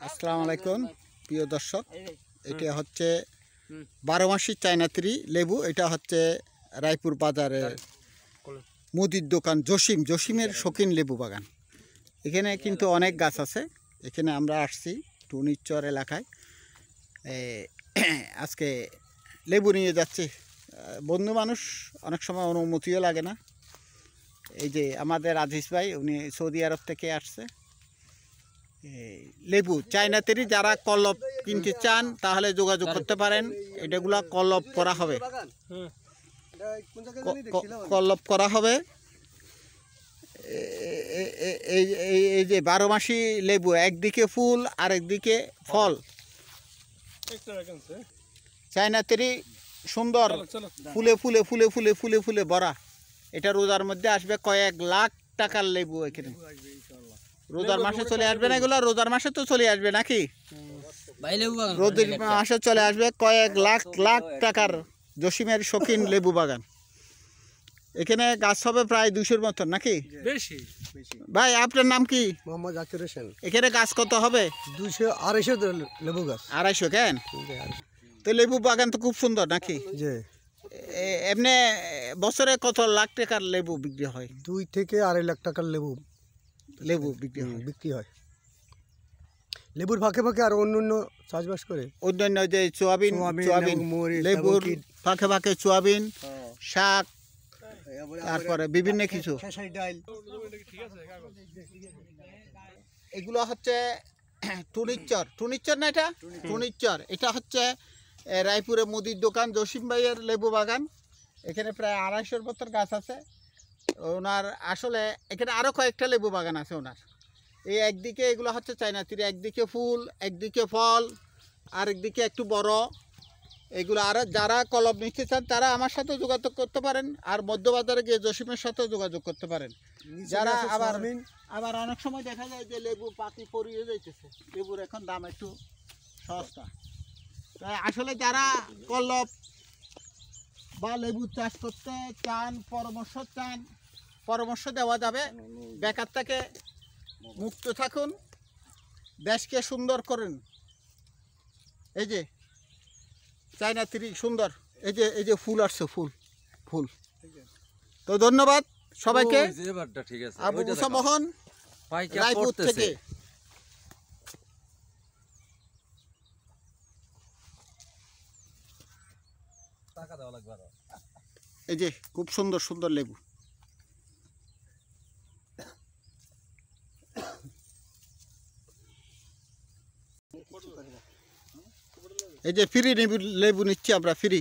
আসসালামু আলাইকুম প্রিয় দর্শক, এটা হচ্ছে 12 মাসি চায়না ট্রি লেবু। এটা হচ্ছে রায়পুর বাজারের মুদির দোকান জসিমের শৌখিন লেবু বাগান। এখানে কিন্তু অনেক গাছ আছে। এখানে আমরা আসছি টুনিরচর এলাকায়, আজকে লেবু নিয়ে যাচ্ছি। বন্ধু মানুষ, অনেক সময় অনুমতিও লাগে না। এই যে আমাদের আজিজ ভাই, উনি সৌদি আরব থেকে আসছে। লেবু চায়না ট্রি যারা কলব কিনতে চান তাহলে যোগাযোগ করতে পারেন। এটাগুলা কলব করা হবে, কলব করা হবে। এই যে 12 মাসি লেবু, একদিকে ফুল আর একদিকে ফল। চায়না ট্রি সুন্দর, ফুলে ফুলে ফুলে ফুলে ফুলে ফুলে ভরা। এটা রোজার মধ্যে আসবে কয়েক লাখ টাকার লেবু। এখানে রোজার মাসে চলে আসবে না, এগুলো রোজার মাসে তো চলে আসবে নাকি? রোজার মাসে চলে আসবে কয়েক লাখ লাখ টাকার জসিমের শৌখিন লেবু বাগান। এখানে গাছ হবে প্রায় 200-র মতন নাকি? ভাই আপনার নাম কি? মোহাম্মদ জাকির হোসেন। এখানে গাছ কত হবে? 200-250 লেবু গাছ। 250 কেন? তো লেবু বাগান তো খুব সুন্দর নাকি? এমনি বছরে কত লাখ টাকার লেবু বিক্রি হয়? 2 থেকে 2.5 লাখ টাকার লেবু বিক্রি হয়। লেবুর ফাঁকে ফাঁকে আর অন্য চাষবাস করে, অন্যান্য যে সোয়াবিন, লেবুর ফাঁকে ফাঁকে সোয়াবিন, শাক, তারপরে বিভিন্ন কিছু। এগুলো হচ্ছে টুনিরচর না? এটা টুনিরচর। এটা হচ্ছে রায়পুরে মুদির দোকান জসিম ভাইয়ের লেবু বাগান। এখানে প্রায় 250-র মতন গাছ আছে ওনার। আসলে এখানে আরও কয়েকটা লেবু বাগান আছে ওনার। এই একদিকে এগুলো হচ্ছে চায়না ট্রি, একদিকে ফুল, একদিকে ফল, আর একদিকে একটু বড়। এগুলো আর যারা কলম নিতে চান তারা আমার সাথে যোগাযোগ করতে পারেন, আর মধ্যবাজারে গিয়ে জসিমের সাথে যোগাযোগ করতে পারেন। যারা আবার অনেক সময় দেখা যায় যে লেবু পাতি পরিয়ে যাইতেছে, লেবুর এখন দাম একটু সস্তা। তাই আসলে যারা কলম বা লেবু চাষ করতে চান, পরামর্শ দেওয়া যাবে। বেকার থেকে মুক্ত থাকুন, দেশকে সুন্দর করুন। এই যে চায়না ট্রি সুন্দর, এই যে ফুল আসছে, ফুল। তো ধন্যবাদ সবাইকে। আবু মুসা মোহন, রায়পুর থেকে। এই যে খুব সুন্দর সুন্দর লেবু। এই যে ফ্রি লেবু নিচ্ছি আমরা, ফ্রি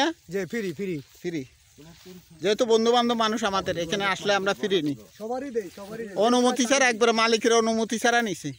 না? যে ফ্রি যেহেতু বন্ধু বান্ধব মানুষ আমাদের, এখানে আসলে আমরা ফ্রি নিই, সবারই দেই, অনুমতি ছাড়া, একবারে মালিকের অনুমতি ছাড়া নিছি।